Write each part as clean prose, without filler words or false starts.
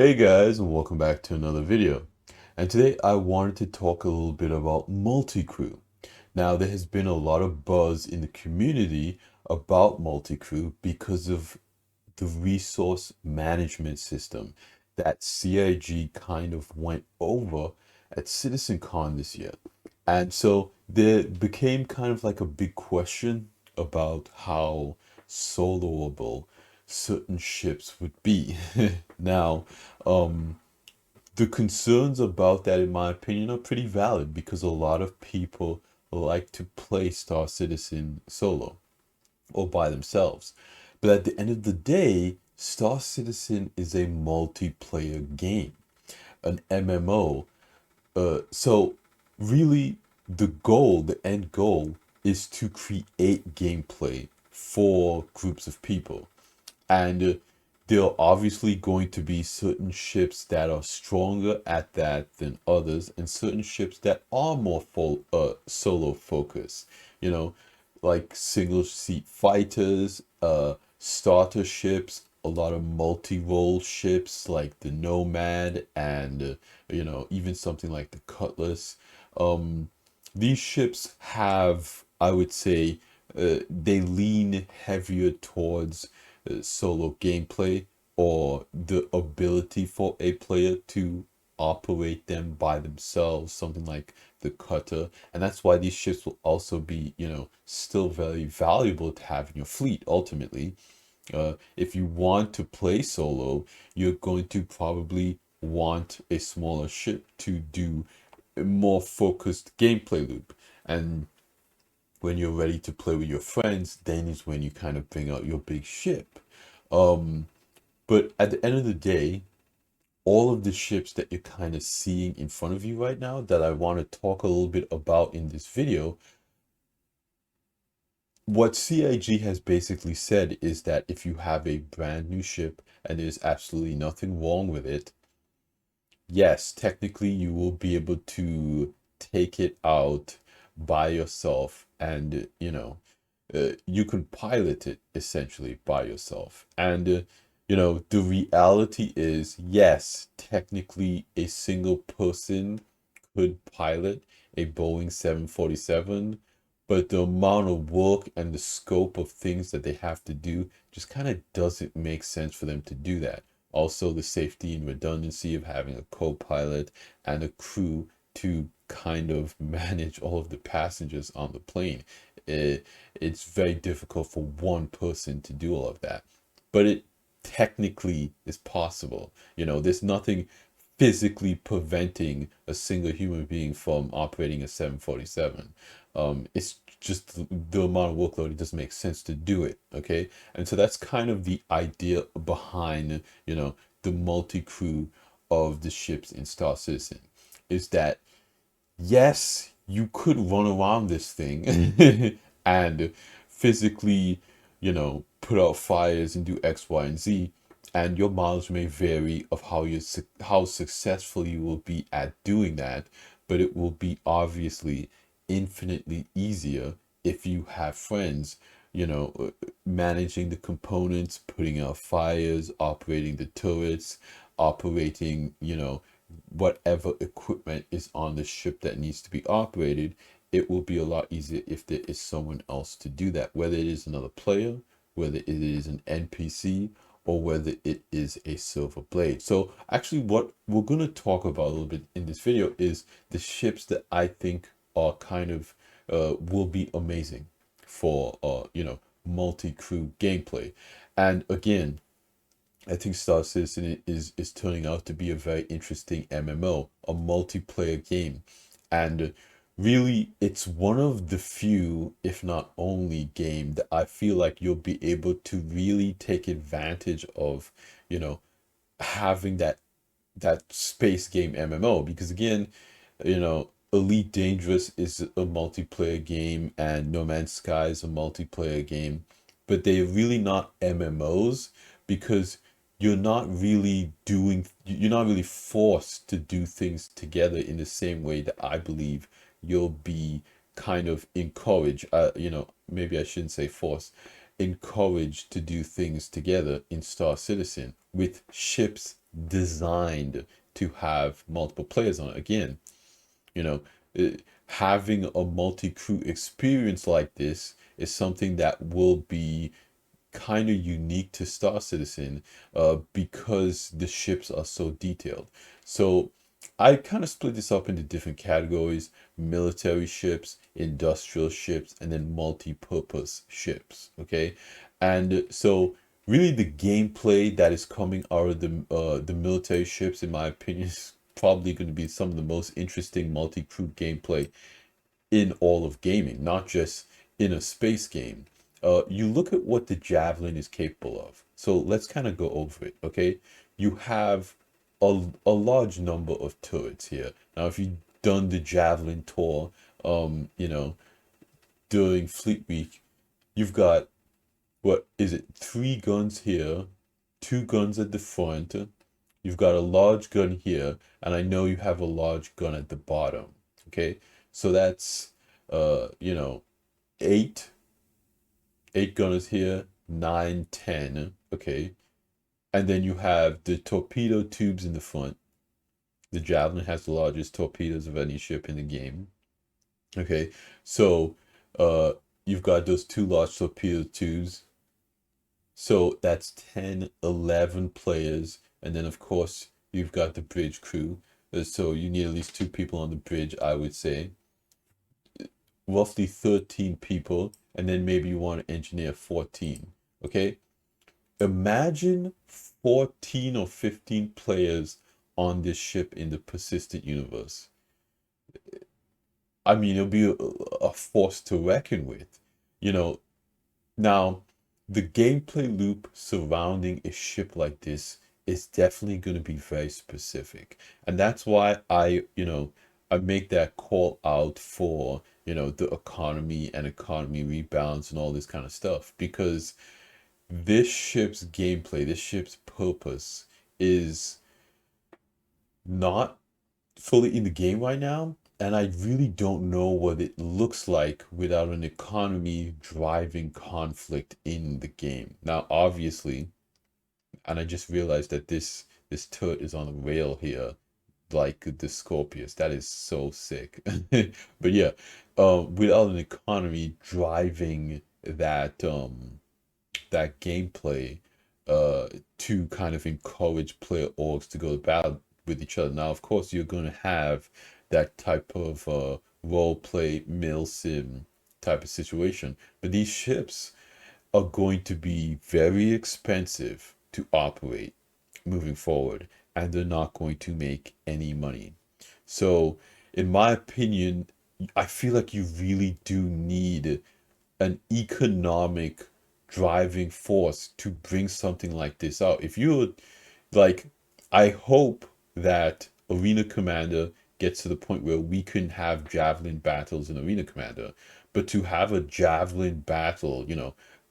Hey guys, and welcome back to another video. And today I wanted to talk a little bit about multicrew. Now, there has been a lot of buzz in the community about multicrew because of the resource management system that CIG kind of went over at CitizenCon this year. And so there became kind of like a big question about how soloable certain ships would be. Now, um, the concerns about that, in my opinion, are pretty valid because a lot of people like to play Star Citizen solo or by themselves. But at the end of the day, Star Citizen is a multiplayer game, an MMO. So really, the end goal, is to create gameplay for groups of people. And there are obviously going to be certain ships that are stronger at that than others, and certain ships that are more solo focused. You know, like single seat fighters, starter ships, a lot of multi-role ships like the Nomad, and even something like the Cutlass. Um, these ships have, I would say, they lean heavier towards solo gameplay or the ability for a player to operate them by themselves, something like the cutter. And that's why these ships will also be, still very valuable to have in your fleet ultimately. If you want to play solo, you're going to probably want a smaller ship to do a more focused gameplay loop. And when you're ready to play with your friends, then is when you kind of bring out your big ship. Um, but at the end of the day, all of the ships that you're kind of seeing in front of you right now that I want to talk a little bit about in this video, what CIG has basically said is that if you have a brand new ship and there's absolutely nothing wrong with it, yes, technically you will be able to take it out by yourself and, you can pilot it essentially by yourself. And, the reality is, yes, technically a single person could pilot a Boeing 747, but the amount of work and the scope of things that they have to do just kind of doesn't make sense for them to do that. Also, the safety and redundancy of having a co-pilot and a crew to kind of manage all of the passengers on the plane. It's very difficult for one person to do all of that. But it technically is possible. There's nothing physically preventing a single human being from operating a 747. It's just the amount of workload, it doesn't make sense to do it. Okay. And so that's kind of the idea behind, the multi-crew of the ships in Star Citizen, is that yes, you could run around this thing and physically, put out fires and do X, Y, and Z, and your mileage may vary of how successful you will be at doing that, but it will be obviously infinitely easier if you have friends, managing the components, putting out fires, operating the turrets, operating, whatever equipment is on the ship that needs to be operated. It will be a lot easier if there is someone else to do that, whether it is another player, whether it is an NPC, or whether it is a silver blade. So actually what we're going to talk about a little bit in this video is the ships that I think are kind of will be amazing for multi-crew gameplay. And again, I think Star Citizen is turning out to be a very interesting MMO, a multiplayer game. And really, it's one of the few, if not only, game that I feel like you'll be able to really take advantage of, having that space game MMO. Because again, Elite Dangerous is a multiplayer game and No Man's Sky is a multiplayer game, but they're really not MMOs because you're not really forced to do things together in the same way that I believe you'll be kind of encouraged, maybe I shouldn't say forced, encouraged to do things together in Star Citizen with ships designed to have multiple players on it. Again, you know, having a multi-crew experience like this is something that will be kind of unique to Star Citizen, because the ships are so detailed. So I kind of split this up into different categories: military ships, industrial ships, and then multi-purpose ships. Okay, and so really the gameplay that is coming out of the military ships, in my opinion, is probably going to be some of the most interesting multi-crew gameplay in all of gaming, not just in a space game. You look at what the Javelin is capable of. So let's kind of go over it, okay? You have a large number of turrets here. Now, if you've done the Javelin tour, you know, during Fleet Week, you've got, what is it, 3 guns here, 2 guns at the front. You've got a large gun here, and I know you have a large gun at the bottom. Okay, so that's you know, eight, 8 gunners here, 9, 10. Okay, and then you have the torpedo tubes in the front. The Javelin has the largest torpedoes of any ship in the game. Okay, so uh, you've got those 2 large torpedo tubes. So that's 10, 11 players. And then, of course, you've got the bridge crew. So you need at least 2 people on the bridge, I would say. Roughly 13 people. And then maybe you want to engineer 14. Okay? Imagine 14 or 15 players on this ship in the persistent universe. I mean, it'll be a force to reckon with. You know, now, the gameplay loop surrounding a ship like this is definitely going to be very specific. And that's why I make that call out for, the economy and economy rebounds and all this kind of stuff. Because this ship's gameplay, this ship's purpose is not fully in the game right now. And I really don't know what it looks like without an economy driving conflict in the game. Now, obviously, and I just realized that this turret is on a rail here, like the Scorpius. That is so sick. But yeah, without an economy driving that gameplay, to kind of encourage player orgs to go to battle with each other. Now, of course, you're going to have that type of role play mil sim type of situation, but these ships are going to be very expensive to operate moving forward, and they're not going to make any money. So, in my opinion, I feel like you really do need an economic driving force to bring something like this out. If you like, I hope that Arena Commander gets to the point where we can have javelin battles in Arena Commander, but to have a javelin battle,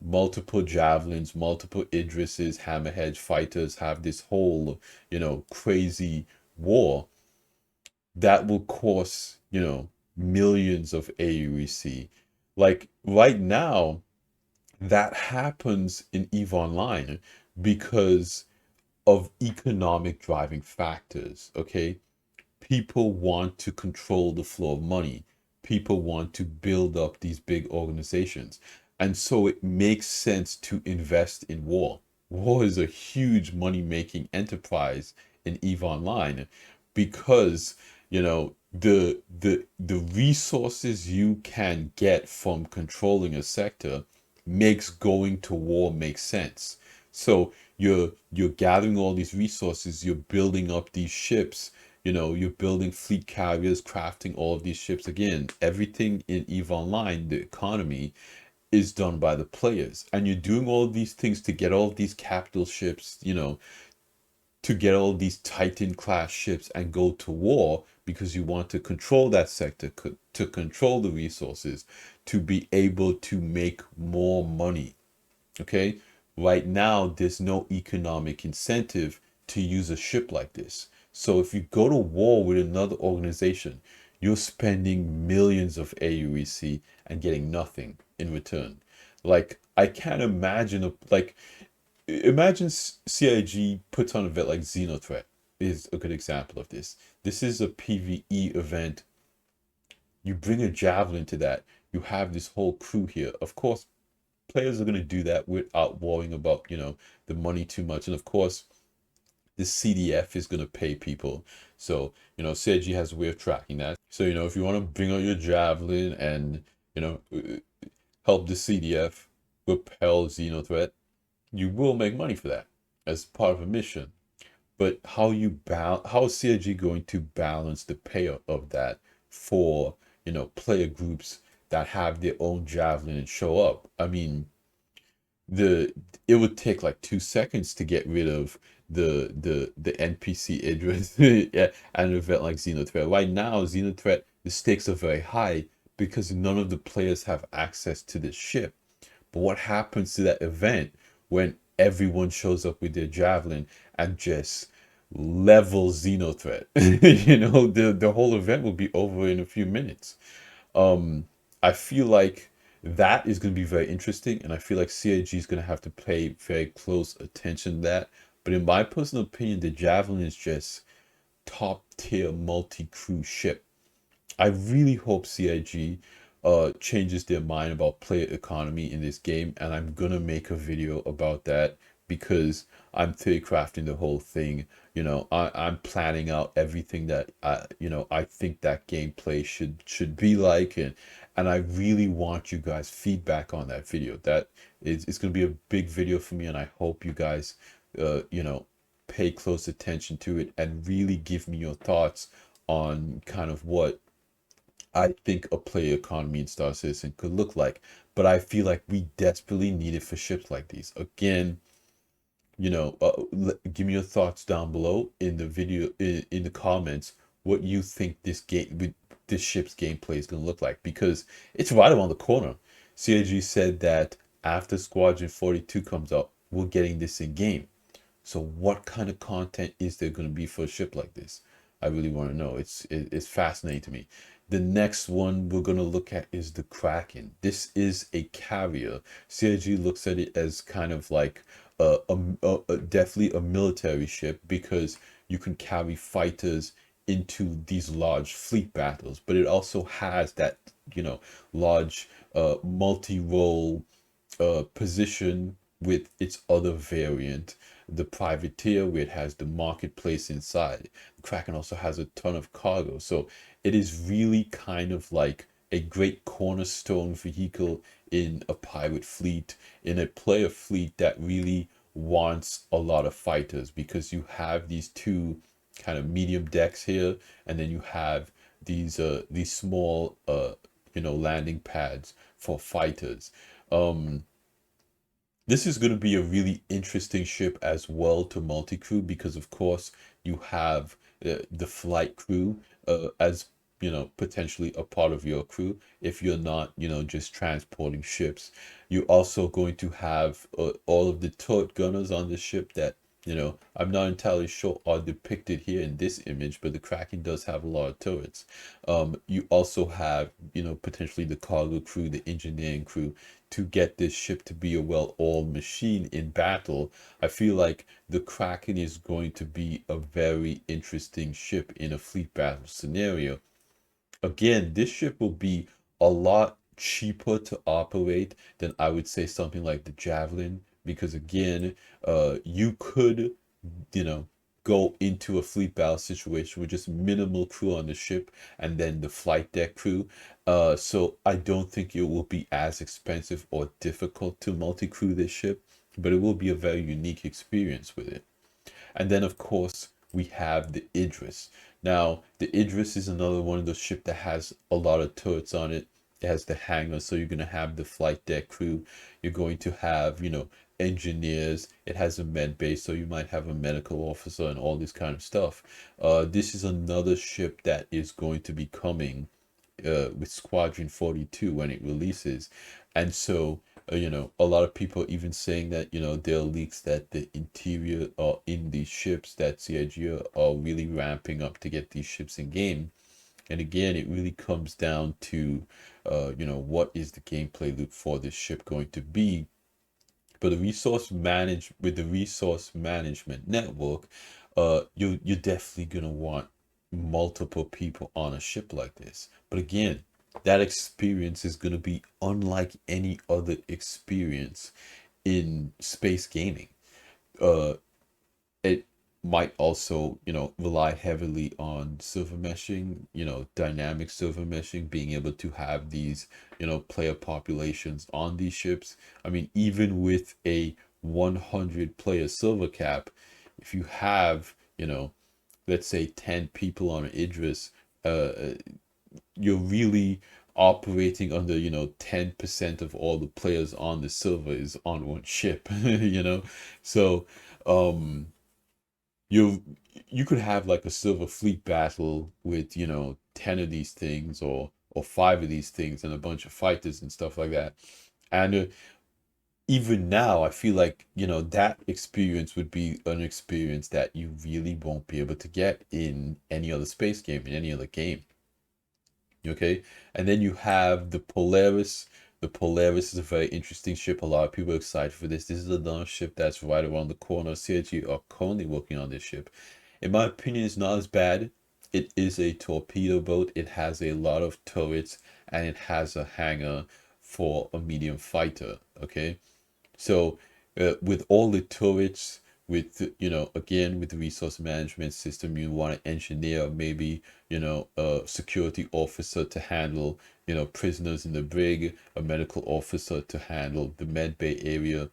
multiple javelins, multiple Idrises, hammerhead fighters have this whole, crazy war that will cost, millions of aUEC. Like right now, that happens in EVE Online because of economic driving factors, okay? People want to control the flow of money. People want to build up these big organizations. And so it makes sense to invest in war. War is a huge money-making enterprise in EVE Online because, the resources you can get from controlling a sector makes going to war make sense. So you're gathering all these resources, you're building up these ships, you're building fleet carriers, crafting all of these ships. Again, everything in EVE Online, the economy, is done by the players. And you're doing all of these things to get all of these capital ships, to get all these Titan class ships and go to war because you want to control that sector, to control the resources, to be able to make more money. Okay? Right now, there's no economic incentive to use a ship like this. So if you go to war with another organization, you're spending millions of aUEC and getting nothing in return. Like, I can't imagine, like, imagine CIG puts on an event like Xenothreat is a good example of this. This is a PvE event. You bring a javelin to that. You have this whole crew here. Of course, players are going to do that without worrying about, the money too much. And of course, the CDF is going to pay people. So, CIG has a way of tracking that. So, if you want to bring out your javelin and, help the CDF repel Xenothreat, you will make money for that as part of a mission. But how is CIG going to balance the payout of that for, player groups that have their own javelin and show up? I mean, the it would take like 2 seconds to get rid of the NPC Idris yeah, at an event like Xenothreat. Right now, Xenothreat, the stakes are very high because none of the players have access to the ship. But what happens to that event when everyone shows up with their javelin and just levels Xenothreat? The whole event will be over in a few minutes. I feel like that is going to be very interesting, and I feel like CIG is going to have to pay very close attention to that. But in my personal opinion, the Javelin is just top tier multi-crew ship. I really hope CIG changes their mind about player economy in this game, and I'm gonna make a video about that because I'm theory crafting the whole thing. I'm planning out everything that I think that gameplay should be like, and I really want you guys feedback on that video. That is it's gonna be a big video for me, and I hope you guys uh you know pay close attention to it and really give me your thoughts on kind of what I think a player economy in Star Citizen could look like. But I feel like we desperately need it for ships like these. Again, give me your thoughts down below in the video, in the comments, what you think this ship's gameplay is going to look like, because it's right around the corner. CIG said that after Squadron 42 comes out, we're getting this in game. So what kind of content is there going to be for a ship like this? I really want to know. It's fascinating to me. The next one we're going to look at is the Kraken. This is a carrier. CIG looks at it as kind of like definitely a military ship because you can carry fighters into these large fleet battles, but it also has that, large multi-role position with its other variant, the privateer, where it has the marketplace inside. The Kraken also has a ton of cargo. So it is really kind of like a great cornerstone vehicle in a pirate fleet, in a player fleet that really wants a lot of fighters, because you have these two kind of medium decks here, and then you have these small landing pads for fighters. Um, this is going to be a really interesting ship as well to multi-crew, because of course you have the flight crew as potentially a part of your crew if you're not just transporting ships. You're also going to have all of the turret gunners on the ship that I'm not entirely sure are depicted here in this image, but the Kraken does have a lot of turrets. You also have potentially the cargo crew, the engineering crew, to get this ship to be a well-oiled machine in battle. I feel like the Kraken is going to be a very interesting ship in a fleet battle scenario. Again, this ship will be a lot cheaper to operate than, I would say, something like the Javelin, because again, you could, you know, go into a fleet battle situation with just minimal crew on the ship and then the flight deck crew. So I don't think it will be as expensive or difficult to multi-crew this ship, but it will be a very unique experience with it. And then, of course, we have the Idris. Now, the Idris is another one of those ships that has a lot of turrets on it. It has the hangar, so you're going to have the flight deck crew. You're going to have, engineers. It has a med base, so you might have a medical officer and all this kind of stuff. This is another ship that is going to be coming with Squadron 42 when it releases. And so, a lot of people even saying that, there are leaks that the interior in these ships that CIG are really ramping up to get these ships in game. And again, it really comes down to, what is the gameplay loop for this ship going to be? But with the resource management network, you're definitely gonna want multiple people on a ship like this. But again, that experience is gonna be unlike any other experience in space gaming. Uh, it might also, rely heavily on silver meshing, dynamic silver meshing, being able to have these, player populations on these ships. I mean, even with a 100 player silver cap, if you have, let's say 10 people on an Idris, uh, you're really operating under, 10% of all the players on the silver is on one ship, So, um, you you could have like a silver fleet battle with 10 of these things, or five of these things, and a bunch of fighters and stuff like that. And even now I feel like that experience would be an experience that you really won't be able to get in any other space game, in any other game. Okay, and then you have the Polaris. The Polaris is a very interesting ship. A lot of people are excited for this. This is another ship that's right around the corner. CIG are currently working on this ship. In my opinion, it's not as bad. It is a torpedo boat. It has a lot of turrets, and it has a hangar for a medium fighter. Okay, so with all the turrets, with again with the resource management system, you want to engineer maybe a security officer to handle prisoners in the brig, a medical officer to handle the med bay area.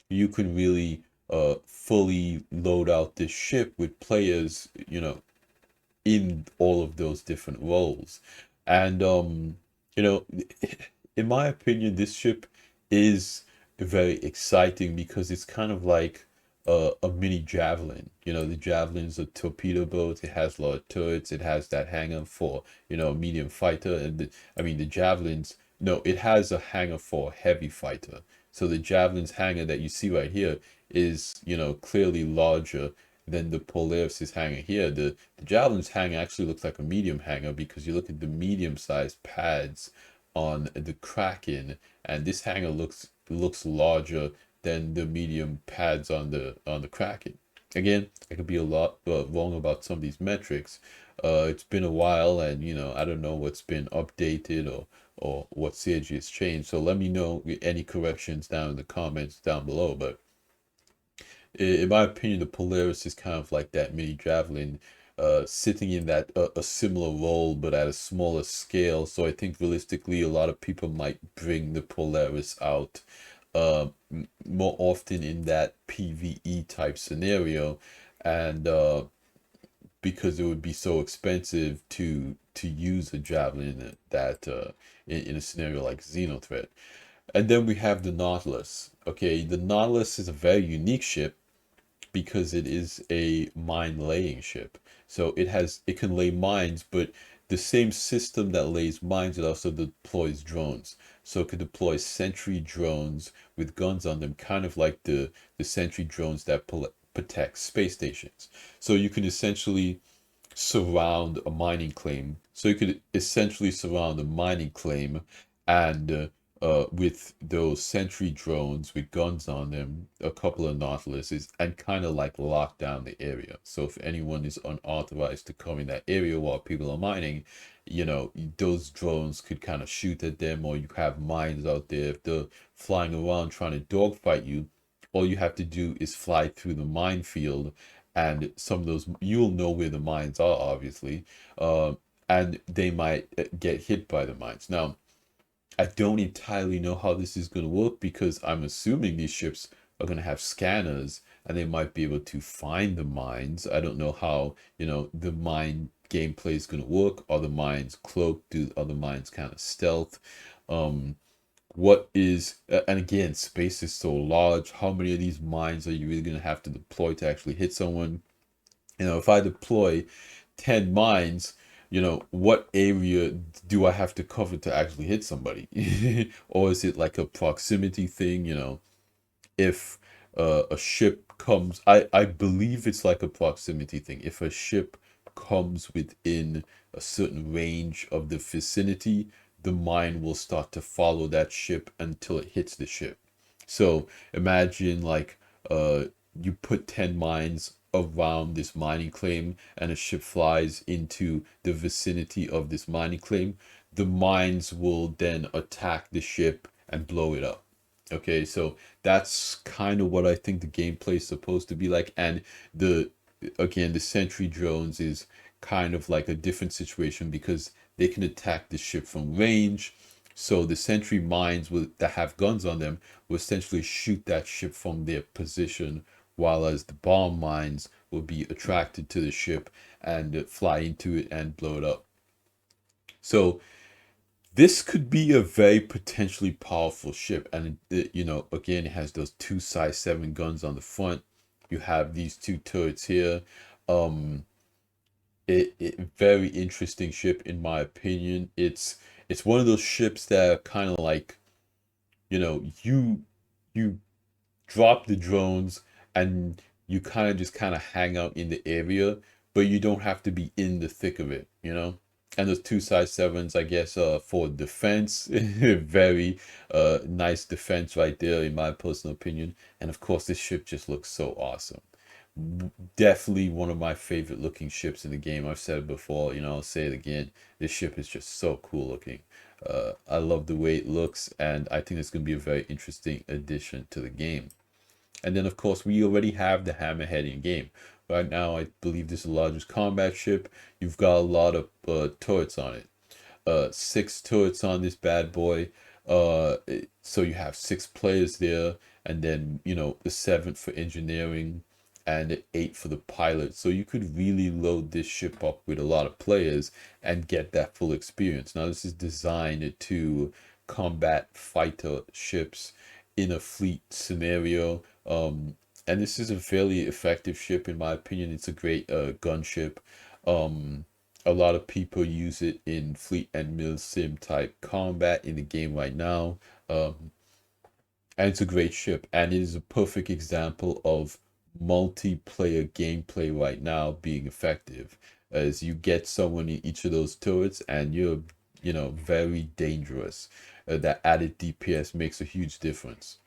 You can really fully load out this ship with players in all of those different roles. And you know, in my opinion, this ship is very exciting because it's kind of like a mini javelin. The javelin's a torpedo boat. It has a lot of turrets. It has that hangar for a medium fighter, and I mean the javelins. No, it has a hangar for a heavy fighter. So the javelin's hangar that you see right here is clearly larger than the Polaris' hangar here. The Javelin's hangar actually looks like a medium hangar because you look at the medium-sized pads on the Kraken, and this hangar looks larger than the medium pads on the Kraken. Again, I could be a lot wrong about some of these metrics. It's been a while, and I don't know what's been updated or what CG has changed. So let me know any corrections down in the comments down below. But in my opinion, the Polaris is kind of like that mini javelin, sitting in that a similar role but at a smaller scale. So I think realistically, a lot of people might bring the Polaris out more often in that PvE type scenario, and because it would be so expensive to use a javelin that in a scenario like Xenothreat. And then we have the Nautilus. Okay, the Nautilus is a very unique ship because it is a mine laying ship. So it can lay mines, but the same system that lays mines, it also deploys drones. So it could deploy sentry drones with guns on them, kind of like the sentry drones that protect space stations. So you can essentially surround a mining claim. So you could essentially surround a mining claim, and with those sentry drones with guns on them, a couple of Nautiluses, and kind of like lock down the area. So if anyone is unauthorized to come in that area while people are mining, those drones could kind of shoot at them, or you have mines out there. If they're flying around trying to dogfight you, all you have to do is fly through the minefield, and some of those you'll know where the mines are, obviously, uh, and they might get hit by the mines. Now, I don't entirely know how this is going to work because I'm assuming these ships are going to have scanners and they might be able to find the mines. I don't know how, the mine gameplay is going to work. Are the mines cloaked? Do other mines kind of stealth? Um, what is, and again, space is so large. How many of these mines are you really going to have to deploy to actually hit someone? If I deploy 10 mines, what area do I have to cover to actually hit somebody? Or is it like a proximity thing? If a ship comes, I believe it's like a proximity thing. If a ship comes within a certain range of the vicinity, the mine will start to follow that ship until it hits the ship. So imagine like you put 10 mines around this mining claim and a ship flies into the vicinity of this mining claim. The mines will then attack the ship and blow it up. Okay, so that's kind of what I think the gameplay is supposed to be like. And the again, the sentry drones is kind of like a different situation because they can attack the ship from range. So the sentry mines that have guns on them will essentially shoot that ship from their position, while as the bomb mines will be attracted to the ship and fly into it and blow it up. So this could be a very potentially powerful ship, and again, it has those two size 7 guns on the front. You have these two turrets here. Um, it very interesting ship in my opinion. It's one of those ships that are kind of like, you drop the drones and you kind of hang out in the area, but you don't have to be in the thick of it, you know? And those two size sevens, I guess, for defense, very nice defense right there, in my personal opinion. And of course, this ship just looks so awesome. Definitely one of my favorite looking ships in the game. I've said it before, I'll say it again. This ship is just so cool looking. I love the way it looks, and I think it's going to be a very interesting addition to the game. And then, of course, we already have the Hammerhead in game. Right now, I believe this is the largest combat ship. You've got a lot of turrets on it. 6 turrets on this bad boy. So you have 6 players there, and then, the 7th for engineering and the 8 for the pilot. So you could really load this ship up with a lot of players and get that full experience. Now, this is designed to combat fighter ships in a fleet scenario. And this is a fairly effective ship, in my opinion. It's a great gunship. A lot of people use it in fleet and mil sim type combat in the game right now. And it's a great ship, and it is a perfect example of multiplayer gameplay right now being effective, as you get someone in each of those turrets and you're, very dangerous. That added DPS makes a huge difference.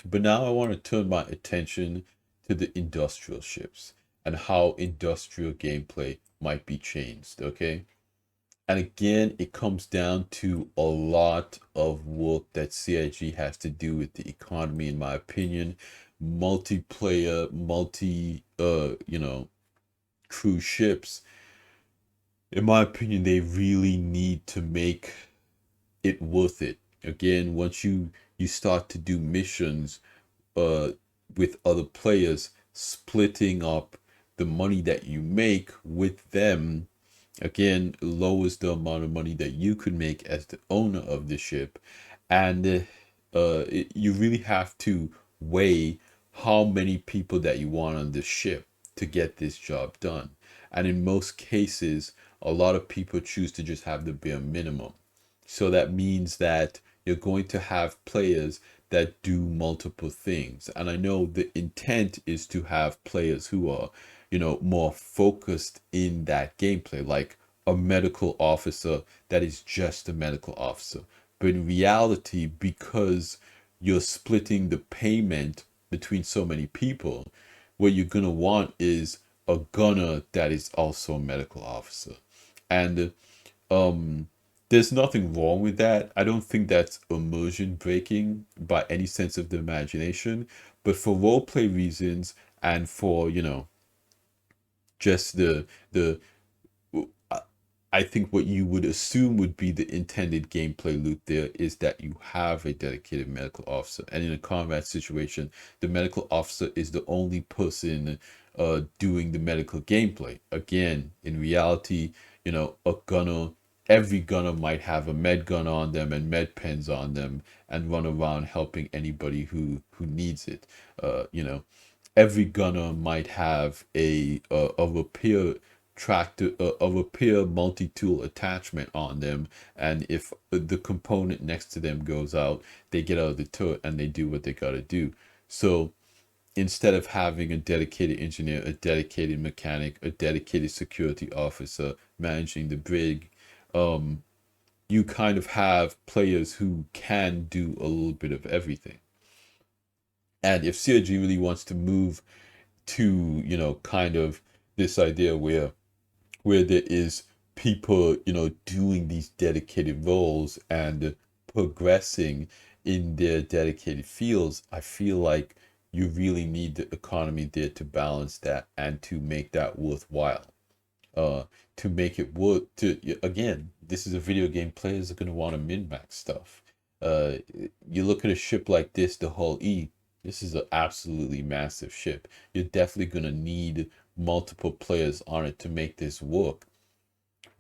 But now I want to turn my attention to the industrial ships and how industrial gameplay might be changed, okay? And again, it comes down to a lot of work that CIG has to do with the economy, in my opinion. Multiplayer, cruise ships, in my opinion, they really need to make it worth it. Again, once you start to do missions uh with other players, splitting up the money that you make with them again lowers the amount of money that you could make as the owner of the ship. And you really have to weigh how many people that you want on the ship to get this job done. And in most cases, a lot of people choose to just have the bare minimum. So that means that you're going to have players that do multiple things. And I know the intent is to have players who are, more focused in that gameplay, like a medical officer that is just a medical officer. But in reality, because you're splitting the payment between so many people, what you're going to want is a gunner that is also a medical officer. And um there's nothing wrong with that. I don't think that's immersion breaking by any sense of the imagination. But for role play reasons and for, just the I I think what you would assume would be the intended gameplay loop there is that you have a dedicated medical officer. And in a combat situation, the medical officer is the only person doing the medical gameplay. Again, in reality, every gunner might have a med gun on them and med pens on them and run around helping anybody who needs it. Every gunner might have a repair tractor, a repair multi-tool attachment on them, and if the component next to them goes out, they get out of the turret and they do what they gotta do. So instead of having a dedicated engineer, a dedicated mechanic, a dedicated security officer managing the brig, um you kind of have players who can do a little bit of everything. And if CIG really wants to move to, kind of this idea where there is people, doing these dedicated roles and progressing in their dedicated fields, I feel like you really need the economy there to balance that and to make that worthwhile. Uh, to make it worth to again, this is a video game. Players are gonna want to min-max stuff. Uh, you look at a ship like this, the Hull E. This is an absolutely massive ship. You're definitely gonna need multiple players on it to make this work.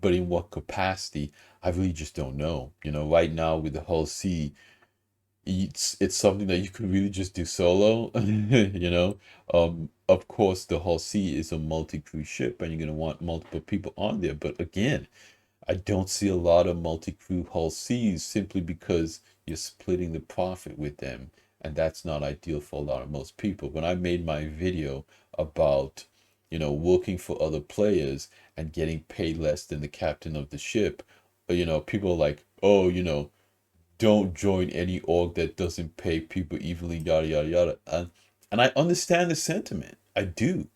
But in what capacity, I really just don't know. Right now with the Hull C, it's something that you could really just do solo. Of course the Hull C is a multi-crew ship and you're going to want multiple people on there, but again, I don't see a lot of multi-crew Hull Cs simply because you're splitting the profit with them, and that's not ideal for a lot of most people. When I made my video about working for other players and getting paid less than the captain of the ship, people are like, oh, don't join any org that doesn't pay people evenly, yada yada yada. And I understand the sentiment. I do.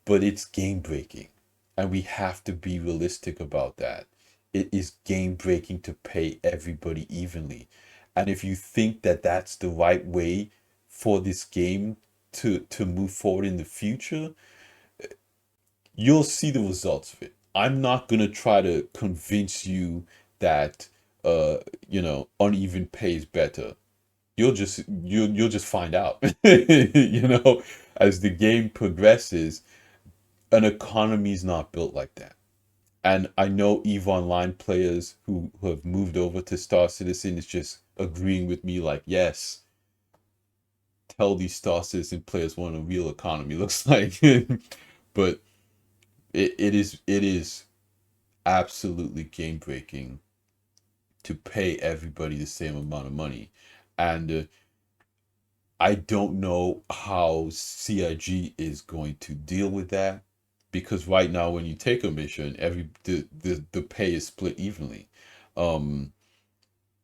But it's game breaking. And we have to be realistic about that. It is game breaking to pay everybody evenly. And if you think that that's the right way for this game to move forward in the future, you'll see the results of it. I'm not going to try to convince you that uneven pay is better. You'll just find out. As the game progresses, an economy is not built like that. And I know EVE Online players who have moved over to Star Citizen is just agreeing with me, like, yes, tell these Star Citizen players what a real economy looks like. But it is absolutely game breaking to pay everybody the same amount of money. And I don't know how CIG is going to deal with that, because right now when you take a mission, the pay is split evenly. Um,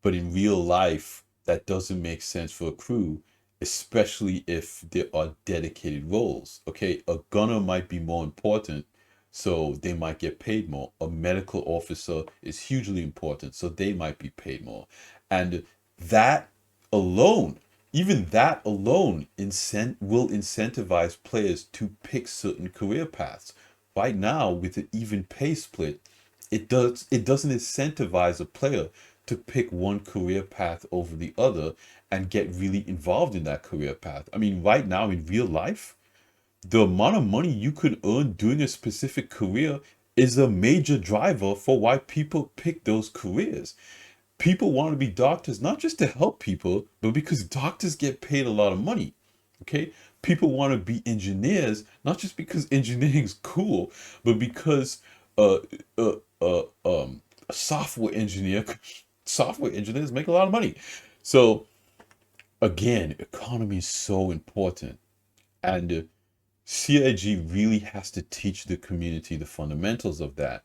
but in real life, that doesn't make sense for a crew, especially if there are dedicated roles. Okay, a gunner might be more important, so they might get paid more. A medical officer is hugely important, so they might be paid more. And that alone, even that alone, will incentivize players to pick certain career paths. Right now, with an even pay split, it doesn't incentivize a player to pick one career path over the other and get really involved in that career path. I mean, right now in real life, the amount of money you could earn doing a specific career is a major driver for why people pick those careers. People want to be doctors not just to help people, but because doctors get paid a lot of money. Okay? People want to be engineers not just because engineering's cool, but because uh uh uh a software engineer software engineers make a lot of money. So again, economy is so important, and CIG really has to teach the community the fundamentals of that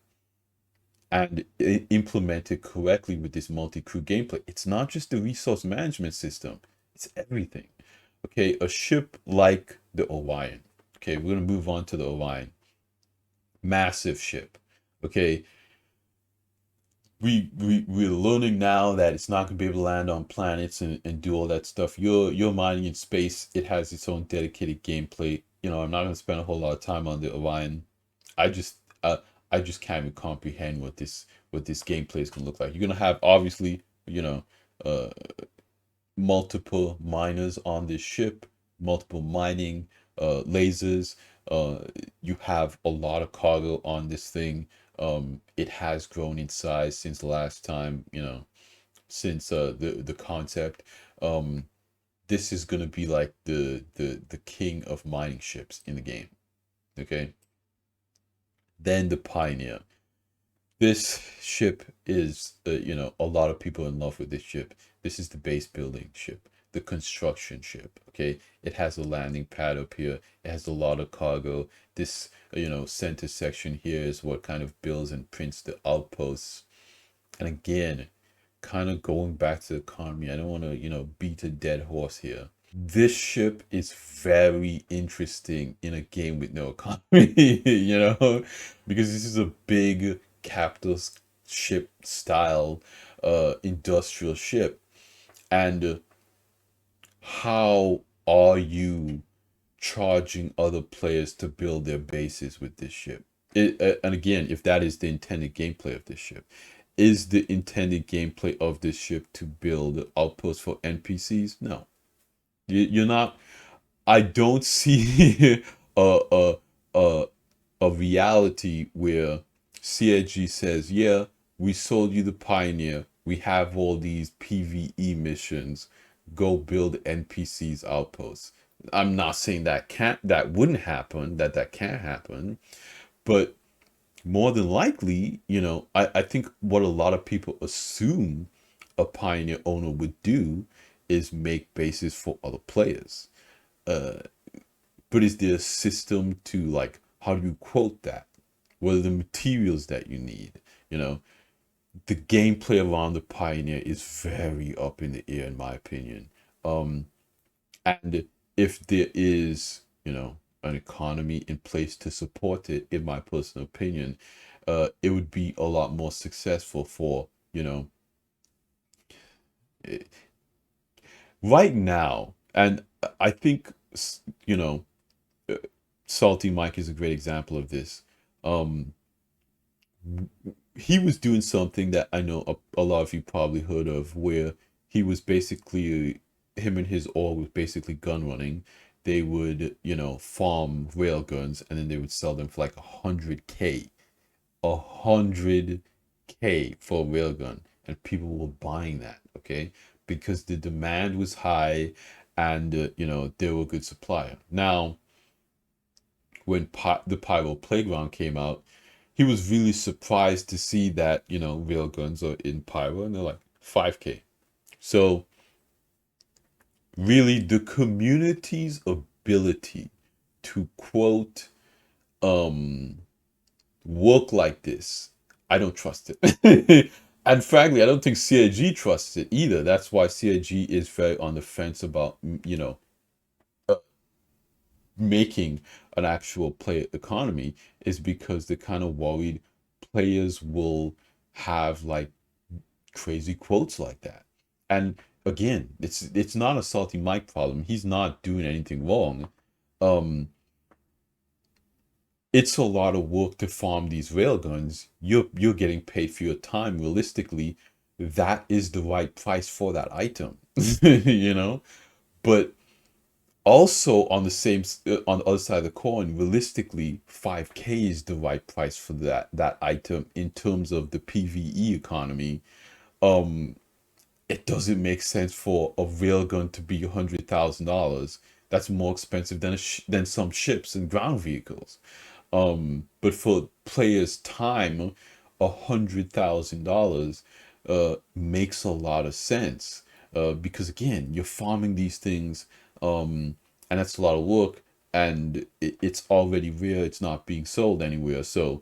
and implement it correctly with this multi-crew gameplay. It's not just the resource management system, it's everything. Okay, a ship like the Orion. Okay, we're gonna move on to the Orion. Massive ship. Okay, we're learning now that it's not gonna be able to land on planets and do all that stuff. You're mining in space. It has its own dedicated gameplay. I'm not gonna spend a whole lot of time on the Orion. I just uh, I just can't even comprehend what this gameplay is gonna look like. You're gonna have obviously, uh multiple miners on this ship, multiple mining lasers. You have a lot of cargo on this thing. It has grown in size since the last time, since the concept. Um, this is gonna be like the king of mining ships in the game. Okay. Then the Pioneer. This ship is, a lot of people in love with this ship. This is the base building ship, the construction ship. Okay, it has a landing pad up here. It has a lot of cargo. This, center section here is what kind of builds and prints the outposts. And again, kind of going back to the economy, I don't want to, beat a dead horse here. This ship is very interesting in a game with no economy, because this is a big capitalist ship style industrial ship. And how are you charging other players to build their bases with this ship? And again, if that is the intended gameplay of this ship, is the intended gameplay of this ship to build outposts for NPCs? No, you're not. I don't see a a a reality where CIG says, "Yeah, we sold you the Pioneer. We have all these PvE missions. Go build NPCs outposts." I'm not saying that wouldn't happen, that can't happen, but more than likely, I think what a lot of people assume a Pioneer owner would do is make bases for other players. Uh, but is there a system to, like, how do you quote that? What are the materials that you need? You know, the gameplay around the Pioneer is very up in the air, in my opinion. And if there is, an economy in place to support it, in my personal opinion, it would be a lot more successful for, eh, right now. And I think, uh, Salty Mike is a great example of this. Um, he was doing something that I know a lot of you probably heard of, where he was basically, him and his org was basically gun running. They would, farm rail guns, and then they would sell them for like 100K, 100K for a railgun, and people were buying that, okay, because the demand was high, and they were a good supplier. Now, when the Pyro Playground came out, he was really surprised to see that, railguns are in Pyro, and they're like 5K. So really, the community's ability to quote um work like this, I don't trust it. And frankly, I don't think CIG trusts it either. That's why CIG is very on the fence about, uh, making an actual play economy, is because they're kind of worried players will have like crazy quotes like that. And again, it's not a Salty Mike problem. He's not doing anything wrong. Um, it's a lot of work to farm these railguns. You're getting paid for your time. Realistically, that is the right price for that item, you know. But also on the on the other side of the coin, realistically, 5K is the right price for that item in terms of the PVE economy. Um, it doesn't make sense for a railgun to be $100,000. That's more expensive than than some ships and ground vehicles. But for players' time, $100,000 makes a lot of sense, because again, you're farming these things, and that's a lot of work, and it's already rare. It's not being sold anywhere, so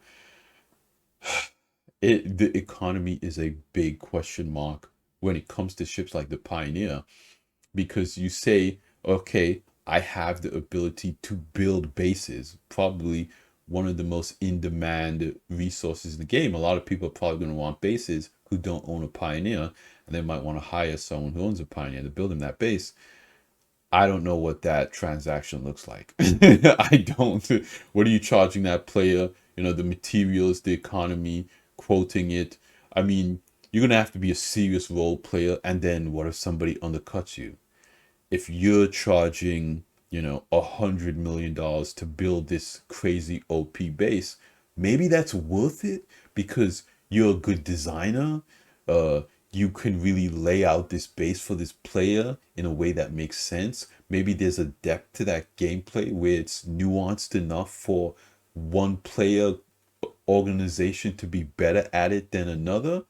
the economy is a big question mark when it comes to ships like the Pioneer, because you say, okay, I have the ability to build bases, probably one of the most in demand resources in the game. A lot of people are probably going to want bases who don't own a Pioneer, and they might want to hire someone who owns a Pioneer to build them that base. I don't know what that transaction looks like. I don't. What are you charging that player? The materials, the economy, quoting it. I mean, you're going to have to be a serious role player. And then what if somebody undercuts you? If you're charging, $100 million to build this crazy OP base, maybe that's worth it because you're a good designer. Uh, you can really lay out this base for this player in a way that makes sense. Maybe there's a depth to that gameplay where it's nuanced enough for one player organization to be better at it than another.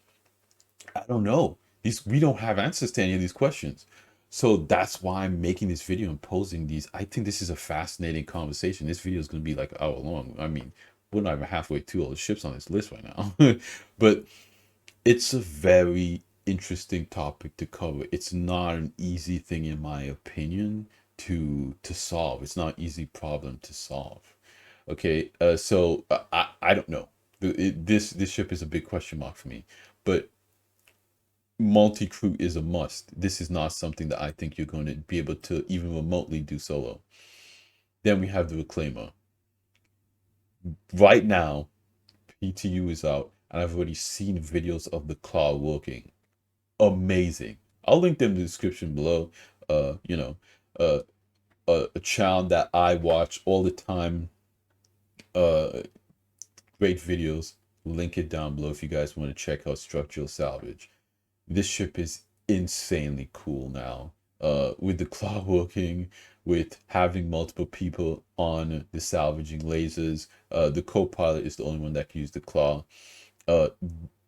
I don't know. We don't have answers to any of these questions. So that's why I'm making this video and posing these. I think this is a fascinating conversation. This video is going to be like an hour long. I mean, we're not even halfway through all the ships on this list right now. But It's a very interesting topic to cover. It's not an easy thing, in my opinion, to solve. It's not an easy problem to solve. Okay, so I don't know. This ship is a big question mark for me, but multi-crew is a must. This is not something that I think you're going to be able to even remotely do solo. Then we have the Reclaimer. Right now, PTU is out, and I've already seen videos of the claw working. Amazing. I'll link them in the description below. You know, uh, a channel that I watch all the time. Uh, Great videos. Link it down below if you guys want to check out Structural Salvage. This ship is insanely cool now. With the claw working, with having multiple people on the salvaging lasers. The co-pilot is the only one that can use the claw. Uh,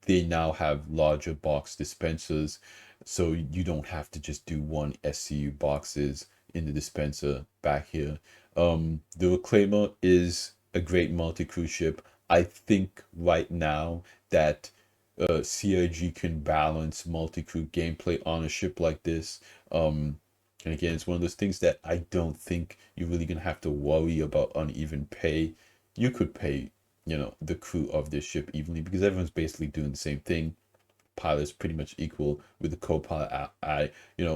they now have larger box dispensers, so you don't have to just do one SCU boxes in the dispenser back here. The Reclaimer is a great multi-crew ship. I think right now that CIG can balance multi-crew gameplay on a ship like this. And again, it's one of those things that I don't think you're really gonna have to worry about uneven pay. You could pay, the crew of this ship evenly because everyone's basically doing the same thing. Pilot's pretty much equal with the co-pilot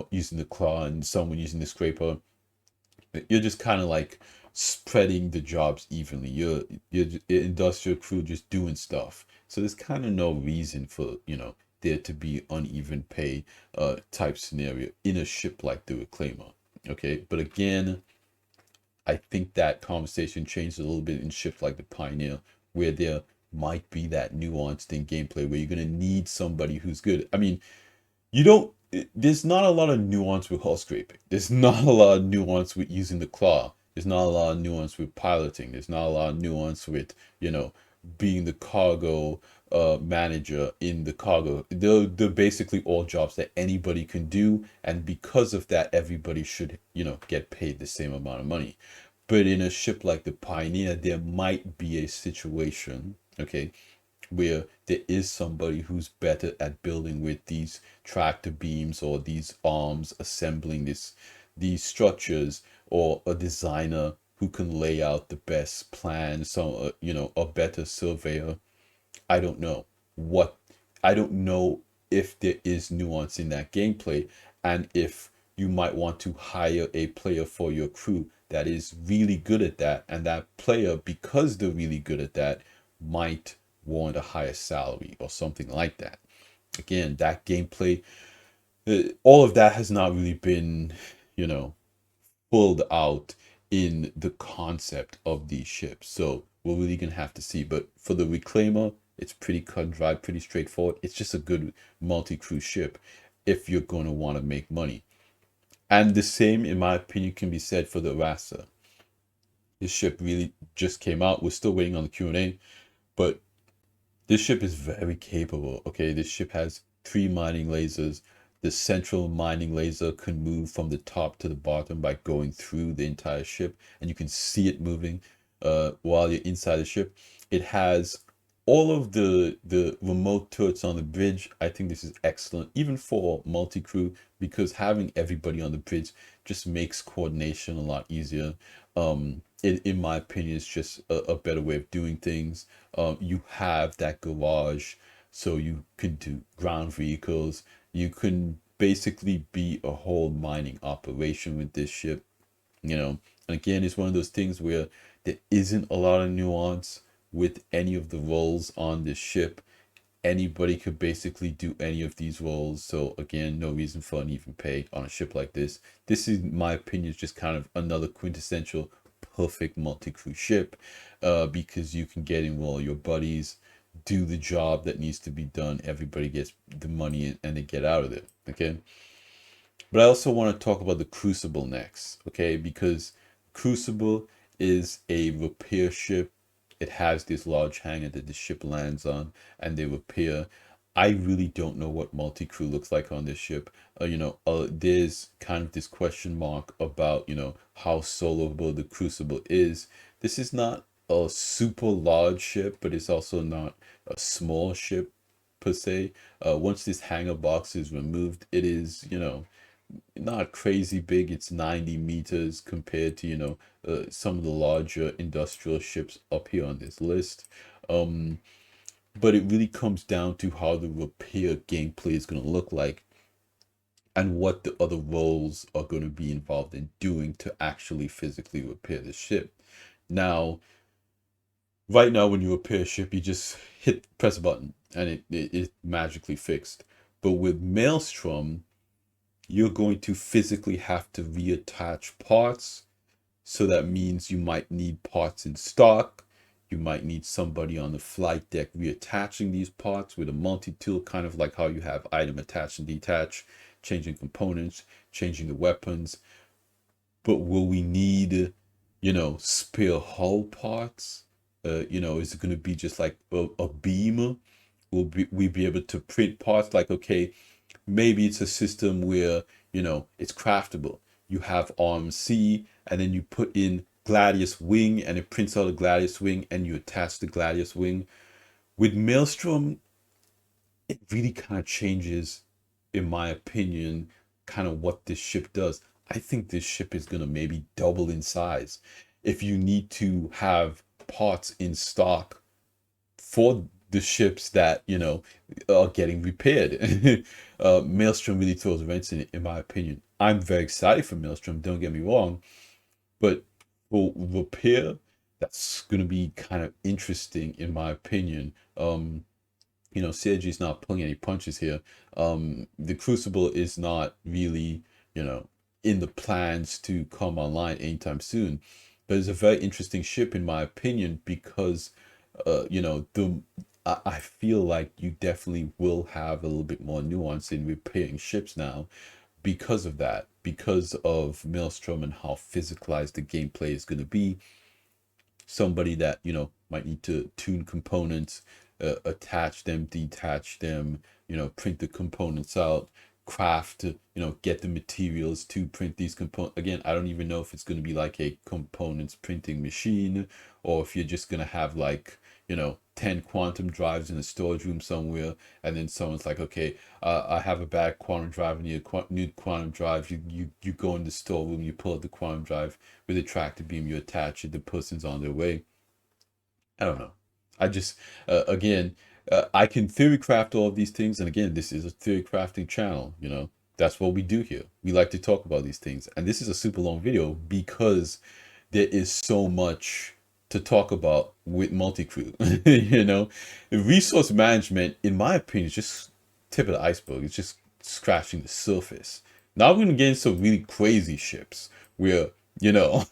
using the claw and someone using the scraper. You're just kind of like spreading the jobs evenly. You're industrial crew just doing stuff. So there's kind of no reason for, there to be uneven pay type scenario in a ship like the Reclaimer. Okay, but again, I think that conversation changed a little bit in ships like the Pioneer, where there might be that nuance in gameplay where you're gonna need somebody who's good. I mean, you don't. There's not a lot of nuance with hull scraping. There's not a lot of nuance with using the claw. There's not a lot of nuance with piloting. There's not a lot of nuance with being the cargo manager in the cargo. They're basically all jobs that anybody can do, and because of that, everybody should get paid the same amount of money. But in a ship like the Pioneer, there might be a situation, okay, where there is somebody who's better at building with these tractor beams or these arms, assembling these structures, or a designer who can lay out the best plans, so a better surveyor. I don't know what I don't know if there is nuance in that gameplay, and if you might want to hire a player for your crew that is really good at that, and that player, because they're really good at that, might warrant a higher salary or something like that. Again, that gameplay, all of that has not really been, you know, pulled out in the concept of these ships. So we're really gonna have to see. But for the Reclaimer, it's pretty cut and dry, pretty straightforward. It's just a good multi-crew ship if you're going to want to make money. And the same, in my opinion, can be said for the Rasa. This ship really just came out. We're still waiting on the Q&A, but this ship is very capable. Okay, this ship has 3 mining lasers. The central mining laser can move from the top to the bottom by going through the entire ship, and you can see it moving while you're inside the ship. It has all of the remote turrets on the bridge. I think this is excellent, even for multi-crew, because having everybody on the bridge just makes coordination a lot easier. In my opinion, it's just a better way of doing things. You have that garage, so you can do ground vehicles. You can basically be a whole mining operation with this ship, you know. And again, it's one of those things where there isn't a lot of nuance with any of the roles on this ship. Anybody could basically do any of these roles. So again, no reason for uneven pay on a ship like this. This is, in my opinion, is just kind of another quintessential perfect multi-crew ship, because you can get in with all your buddies, do the job that needs to be done. Everybody gets the money and they get out of it. Okay. But I also want to talk about the Crucible next, okay? Because Crucible is a repair ship. It has this large hangar that the ship lands on, and they repair. I really don't know what multi-crew looks like on this ship. There's kind of this question mark about, how soloable the Crucible is. This is not a super large ship, but it's also not a small ship. per se. Once this hangar box is removed, it is, you know, not crazy big. It's 90 meters compared to, you know, some of the larger industrial ships up here on this list. Um, but it really comes down to how the repair gameplay is going to look like and what the other roles are going to be involved in doing to actually physically repair the ship. Now, right now, when you repair a ship, you just press a button and it magically fixed. But with Maelstrom, you're going to physically have to reattach parts. So that means you might need parts in stock. You might need somebody on the flight deck reattaching these parts with a multi-tool, kind of like how you have item attach and detach, changing components, changing the weapons. But will we need, you know, spare hull parts? You know, is it going to be just like a beam? Will we be able to print parts like, okay, maybe it's a system where, you know, it's craftable. You have arm C and then you put in Gladius wing and it prints out a Gladius wing and you attach the Gladius wing. With Maelstrom, it really kind of changes, in my opinion, kind of what this ship does. I think this ship is going to maybe double in size. If you need to have parts in stock for the ships that, you know, are getting repaired. Maelstrom really throws events in it, in my opinion. I'm very excited for Maelstrom, don't get me wrong, but for repair, that's going to be kind of interesting, in my opinion. You know, CIG's not pulling any punches here. The Crucible is not really, you know, in the plans to come online anytime soon. But it's a very interesting ship, in my opinion, because, you know, I feel like you definitely will have a little bit more nuance in repairing ships now because of that, because of Maelstrom and how physicalized the gameplay is going to be. Somebody that, you know, might need to tune components, attach them, detach them, you know, print the components out, craft, you know, get the materials to print these components. Again, I don't even know if it's going to be like a components printing machine, or if you're just going to have like, you know, 10 quantum drives in a storage room somewhere, and then someone's like, okay, I have a bad quantum drive, I need a new quantum drive. You go in the storeroom, you pull out the quantum drive with a tractor beam, you attach it, the person's on their way. I don't know. I just, again, I can theory craft all of these things. And again, this is a theory crafting channel, you know, that's what we do here. We like to talk about these things. And this is a super long video because there is so much to talk about with multi-crew. You know, resource management, in my opinion, is just tip of the iceberg. It's just scratching the surface. Now we're going to get into some really crazy ships where, you know,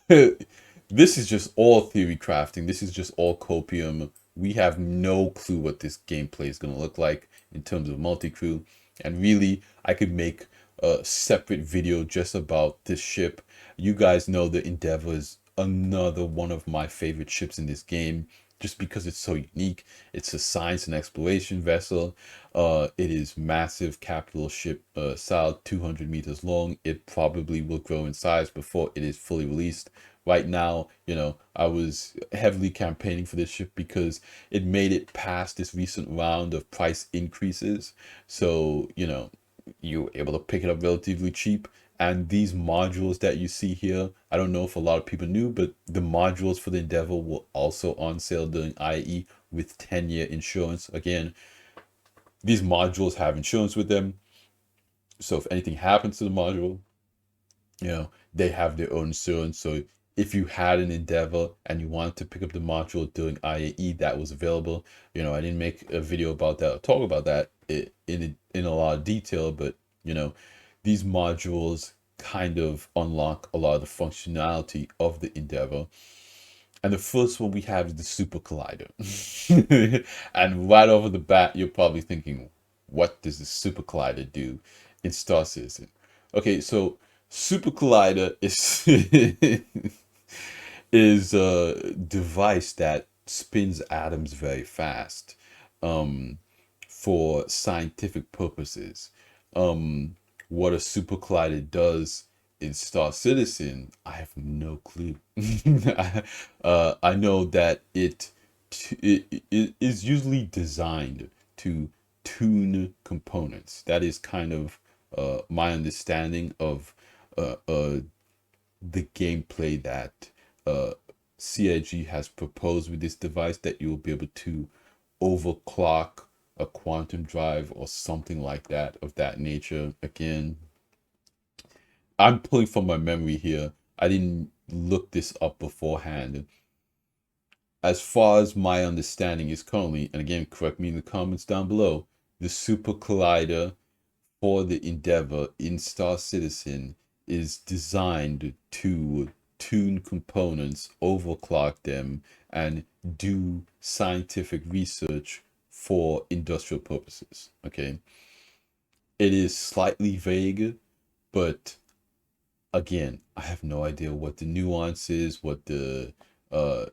this is just all theory crafting. This is just all copium. We have no clue what this gameplay is going to look like in terms of multi-crew. And really, I could make a separate video just about this ship. You guys know the Endeavor is another one of my favorite ships in this game, just because it's so unique. It's a science and exploration vessel. It is massive capital ship, style, 200 meters long. It probably will grow in size before it is fully released. Right now, you know, I was heavily campaigning for this ship because it made it past this recent round of price increases. So, you know, you were able to pick it up relatively cheap. And these modules that you see here, I don't know if a lot of people knew, but the modules for the Endeavor were also on sale during IE with 10-year insurance. Again, these modules have insurance with them. So if anything happens to the module, you know, they have their own insurance. So if you had an Endeavor and you wanted to pick up the module during IAE, that was available. You know, I didn't make a video about that or talk about that in a lot of detail, but you know, these modules kind of unlock a lot of the functionality of the Endeavor. And the first one we have is the Super Collider. And right over the bat, you're probably thinking, what does the Super Collider do in Star Citizen? Okay, so Super Collider is is a device that spins atoms very fast, um, for scientific purposes. What a super collider does in Star Citizen, I have no clue. I know that it is usually designed to tune components. That is kind of my understanding of the gameplay that CIG has proposed with this device, that you will be able to overclock a quantum drive or something like that, of that nature. Again, I'm pulling from my memory here. I didn't look this up beforehand. As far as my understanding is currently, and again, correct me in the comments down below, the super collider for the Endeavor in Star Citizen is designed to tune components, overclock them, and do scientific research for industrial purposes. Okay. It is slightly vague, but again, I have no idea what the nuance is, what the uh,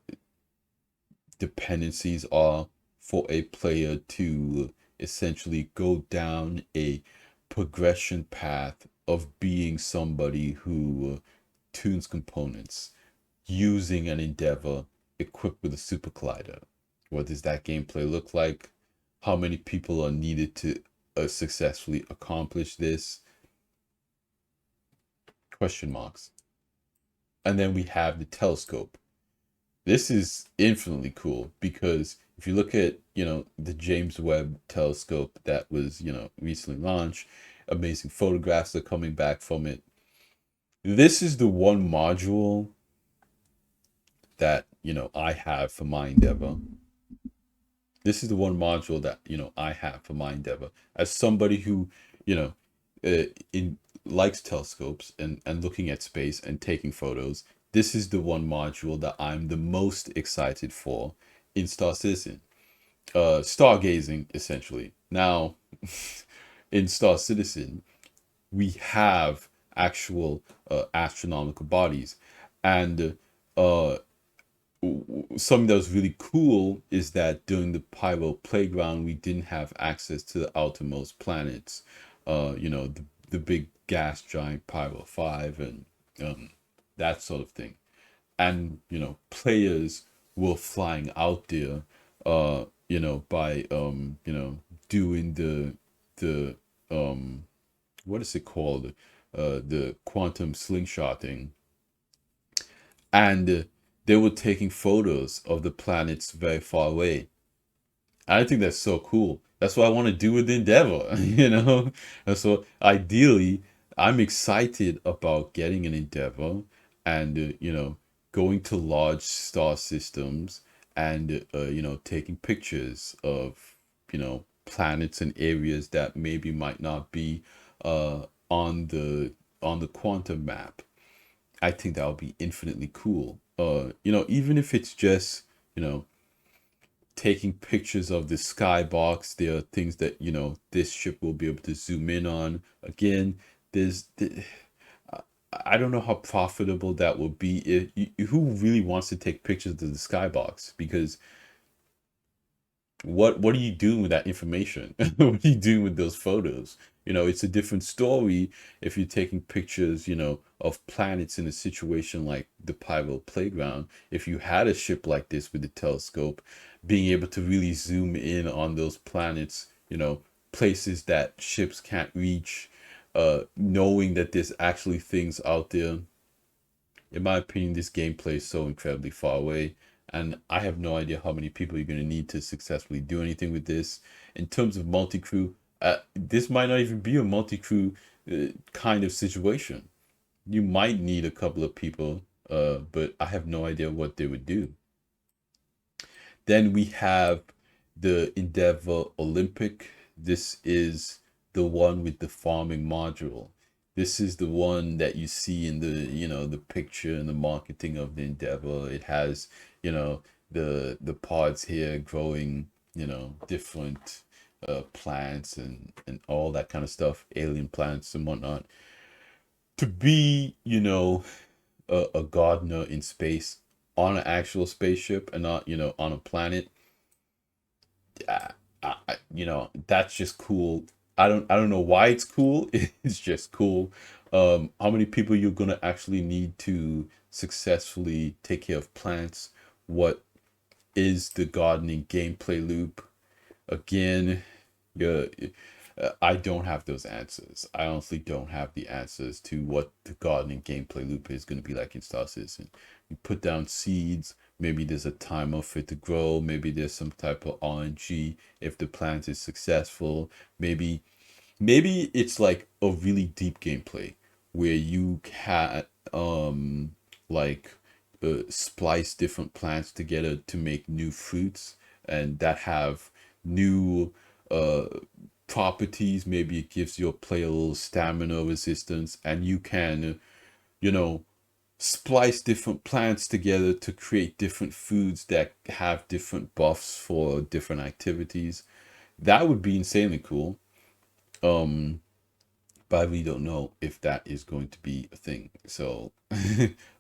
dependencies are for a player to essentially go down a progression path of being somebody who tunes components using an Endeavor equipped with a super collider. What does that gameplay look like? How many people are needed to successfully accomplish this? Question marks. And then we have the telescope. This is infinitely cool because if you look at, the James Webb telescope that was, recently launched, amazing photographs are coming back from it. This is the one module that, I have for my Endeavor. This is the one module that, I have for my Endeavor. As somebody who, in likes telescopes and looking at space and taking photos, this is the one module that I'm the most excited for in Star Citizen. Stargazing, essentially. Now, in Star Citizen, we have actual astronomical bodies. And something that was really cool is that during the Pyro playground, we didn't have access to the outermost planets. The big gas giant Pyro 5 and that sort of thing. And, players were flying out there, by, doing the, what is it called? The quantum slingshotting. And they were taking photos of the planets very far away. I think that's so cool. That's what I want to do with Endeavor, And so ideally, I'm excited about getting an Endeavor and, going to large star systems and, taking pictures of, planets and areas that maybe might not be on the quantum map. I think that would be infinitely cool. Even if it's just, taking pictures of the skybox, there are things that, this ship will be able to zoom in on. Again, I don't know how profitable that will be. Who really wants to take pictures of the skybox? Because what are you doing with that information? What are you doing with those photos? It's a different story if you're taking pictures, of planets in a situation like the Pyro playground. If you had a ship like this with the telescope, being able to really zoom in on those planets, places that ships can't reach, knowing that there's actually things out there. In my opinion, this gameplay is so incredibly far away, and I have no idea how many people you're going to need to successfully do anything with this. In terms of multi-crew, this might not even be a multi-crew kind of situation. You might need a couple of people, but I have no idea what they would do. Then we have the Endeavor Olympic. This is the one with the farming module. This is the one that you see in the picture and the marketing of the Endeavor. It has, the pods here growing, different plants and all that kind of stuff, alien plants and whatnot. To be, a gardener in space on an actual spaceship and not, on a planet, that's just cool. I don't know why it's cool. It's just cool. How many people you're gonna actually need to successfully take care of plants? What is the gardening gameplay loop? Again, Yeah, I don't have those answers. I honestly don't have the answers to what the gardening gameplay loop is going to be like in Star Citizen. You put down seeds, maybe there's a timer for it to grow, maybe there's some type of RNG if the plant is successful, maybe it's like a really deep gameplay where you can like splice different plants together to make new fruits and that have new uh properties. Maybe it gives your player a little stamina resistance, and you can, you know, splice different plants together to create different foods that have different buffs for different activities. That would be insanely cool. Um, but I really don't know if that is going to be a thing. So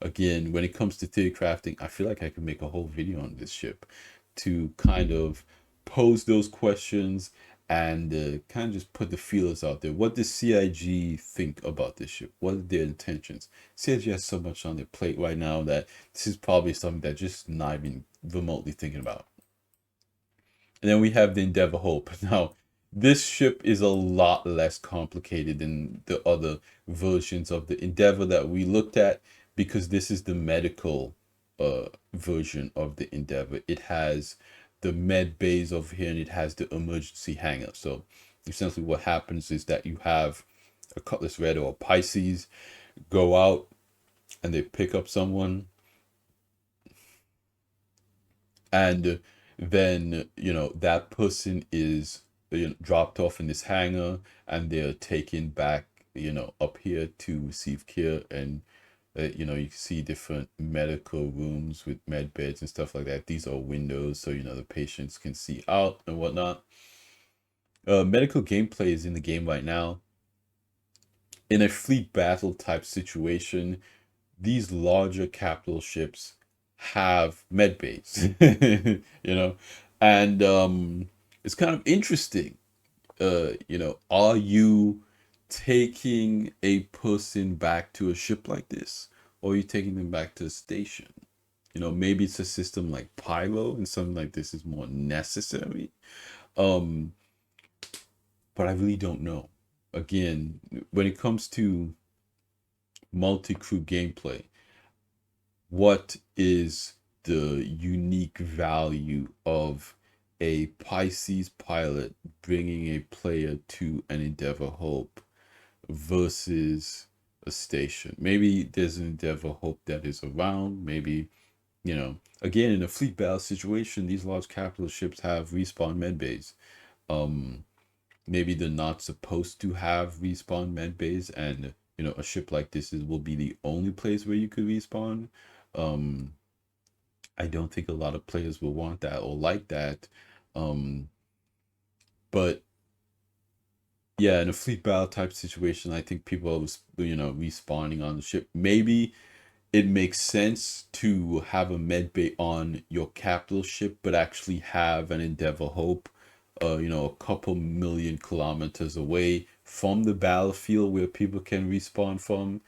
again, when it comes to theory crafting, I feel like I could make a whole video on this ship to kind of pose those questions and kind of just put the feelers out there. What does CIG think about this ship? What are their intentions? CIG has so much on their plate right now that this is probably something that just not even remotely thinking about. And then we have the Endeavor Hope. Now, this ship is a lot less complicated than the other versions of the Endeavor that we looked at, because this is the medical version of the Endeavor. It has the med bays over here and it has the emergency hangar. So essentially what happens is that you have a Cutlass Red or a Pisces go out and they pick up someone, and then that person is dropped off in this hangar and they're taken back up here to receive care. And you can see different medical rooms with med beds and stuff like that. These are windows, so the patients can see out and whatnot. Medical gameplay is in the game right now. In a fleet battle type situation, these larger capital ships have med bays, and it's kind of interesting. Are you taking a person back to a ship like this, or are you taking them back to a station? Maybe it's a system like Pyro, and something like this is more necessary. Um, but I really don't know. Again, when it comes to multi-crew gameplay, what is the unique value of a Pisces pilot bringing a player to an Endeavor Hope versus a station? Maybe there's an Endeavor Hope that is around. Maybe, again, in a fleet battle situation, these large capital ships have respawn med bays. Maybe they're not supposed to have respawn med bays, and a ship like this will be the only place where you could respawn. um I don't think a lot of players will want that or like that. um but yeah, in a fleet battle type situation, I think people are respawning on the ship. Maybe it makes sense to have a med bay on your capital ship, but actually have an Endeavor Hope, a couple million kilometers away from the battlefield where people can respawn from.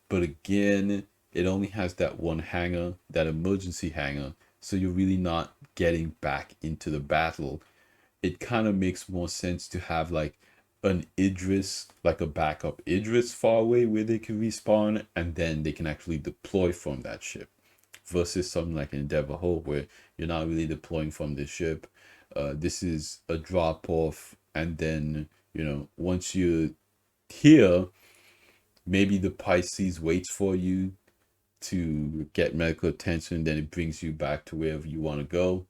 But again, it only has that one hangar, that emergency hangar, so you're really not getting back into the battle. It kind of makes more sense to have like an Idris, like a backup Idris far away where they can respawn and then they can actually deploy from that ship, versus something like Endeavor Hope where you're not really deploying from the ship. This is a drop off, and then once you're here, maybe the Pisces waits for you to get medical attention, then it brings you back to wherever you want to go.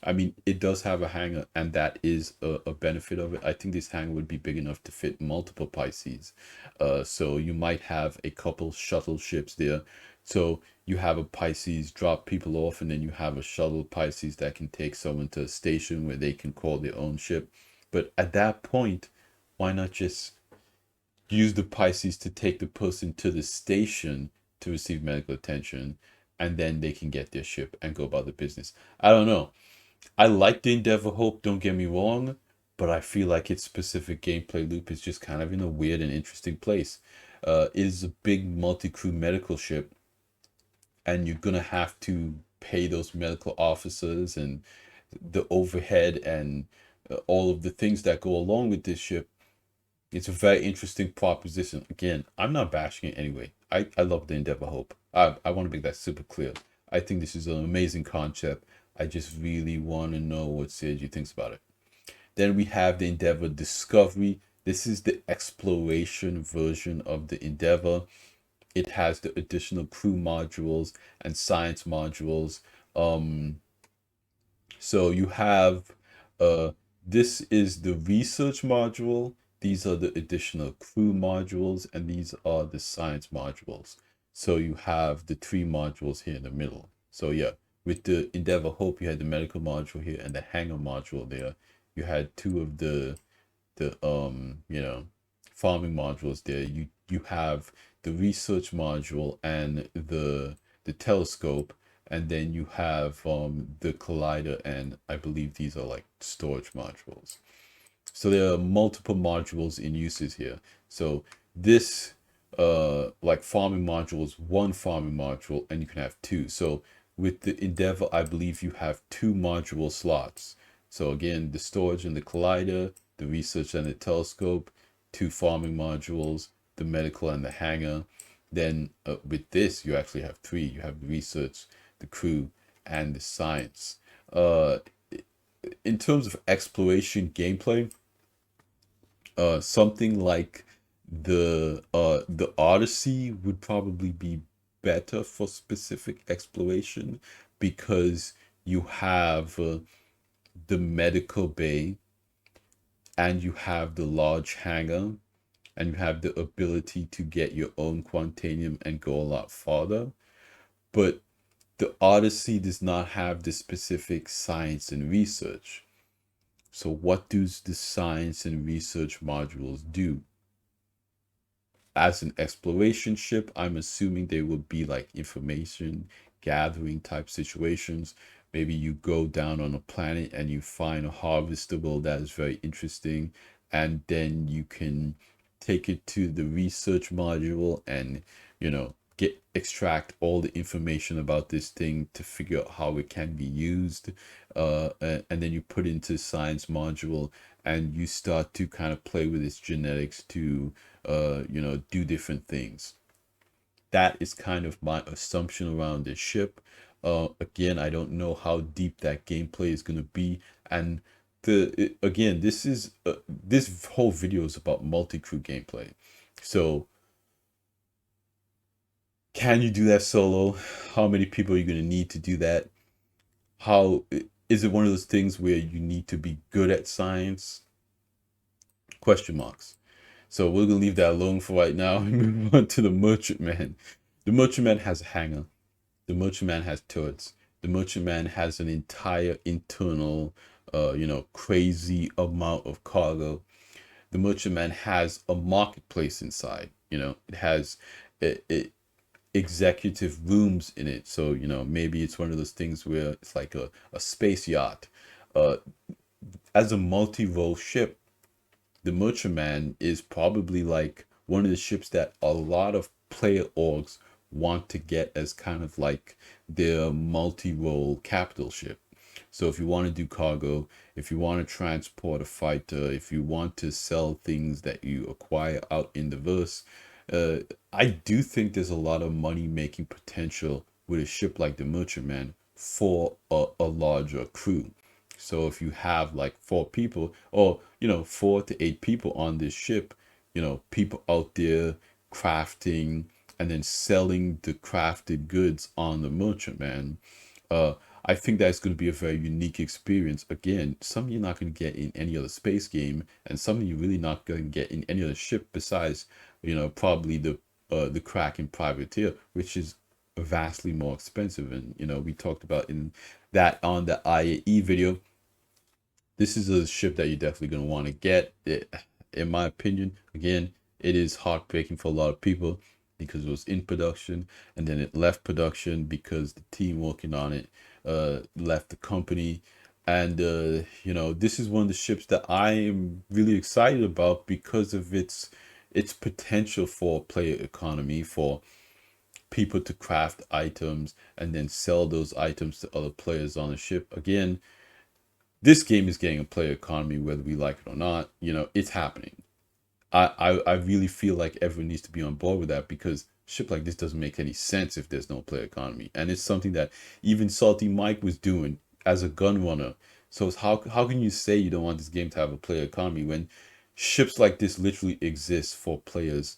I mean, it does have a hangar, and that is a benefit of it. I think this hangar would be big enough to fit multiple Pisces. So you might have a couple shuttle ships there. So you have a Pisces drop people off, and then you have a shuttle Pisces that can take someone to a station where they can call their own ship. But at that point, why not just use the Pisces to take the person to the station to receive medical attention, and then they can get their ship and go about the business? I don't know. I like the Endeavor Hope, don't get me wrong, but I feel like its specific gameplay loop is just kind of in a weird and interesting place. It is a big multi-crew medical ship, and you're gonna have to pay those medical officers and the overhead and all of the things that go along with this ship. It's a very interesting proposition. Again, I'm not bashing it anyway. I love the Endeavor Hope. I want to make that super clear. I think this is an amazing concept. I just really want to know what Seiji thinks about it. Then we have the Endeavor Discovery. This is the exploration version of the Endeavor. It has the additional crew modules and science modules. So you have this is the research module. These are the additional crew modules, and these are the science modules. So you have the three modules here in the middle. So yeah, with the Endeavor Hope, you had the medical module here and the hangar module there. You had two of the farming modules there. You have the research module and the telescope, and then you have the collider, and I believe these are like storage modules. So there are multiple modules in uses here. So this like farming module is one farming module, and you can have two. So with the Endeavor, I believe you have two module slots. So again, the storage and the collider, the research and the telescope, two farming modules, the medical and the hangar. Then with this, you actually have three. You have the research, the crew, and the science. In terms of exploration gameplay, something like the Odyssey would probably be better for specific exploration, because you have the medical bay, and you have the large hangar, and you have the ability to get your own quantanium and go a lot farther. But the Odyssey does not have the specific science and research. So what does the science and research modules do? As an exploration ship, I'm assuming they would be like information gathering type situations. Maybe you go down on a planet and you find a harvestable that is very interesting, and then you can take it to the research module and, extract all the information about this thing to figure out how it can be used. And then you put into science module, and you start to kind of play with its genetics to do different things. That is kind of my assumption around this ship. Again, I don't know how deep that gameplay is going to be, and again, this whole video is about multi-crew gameplay. So can you do that solo? How many people are you going to need to do that? How is it one of those things where you need to be good at science? Question marks. So we're gonna leave that alone for right now and move on to the Merchantman. The Merchantman has a hangar. The Merchantman has turrets. The Merchantman has an entire internal, crazy amount of cargo. The Merchantman has a marketplace inside. It has executive rooms in it. So, maybe it's one of those things where it's like a space yacht. As a multi-role ship, the Merchantman is probably like one of the ships that a lot of player orgs want to get as kind of like their multi-role capital ship. So if you want to do cargo, if you want to transport a fighter, if you want to sell things that you acquire out in the verse, I do think there's a lot of money making potential with a ship like the Merchantman for a larger crew. So if you have like 4 people, or 4 to 8 people on this ship, people out there crafting and then selling the crafted goods on the Merchantman, I think that's going to be a very unique experience. Again, something you're not going to get in any other space game, and something you're really not going to get in any other ship besides, probably the Kraken Privateer, which is vastly more expensive. And we talked about in that on the aUEC video. This is a ship that you're definitely going to want to get. In my opinion, again, it is heartbreaking for a lot of people because it was in production, and then it left production because the team working on it left the company. And this is one of the ships that I am really excited about because of its potential for player economy, for people to craft items and then sell those items to other players on the ship. Again, this game is getting a player economy, whether we like it or not. You know, it's happening. I really feel like everyone needs to be on board with that, because shit like this doesn't make any sense if there's no player economy. And it's something that even Salty Mike was doing as a gun runner. So it's how can you say you don't want this game to have a player economy when ships like this literally exist for players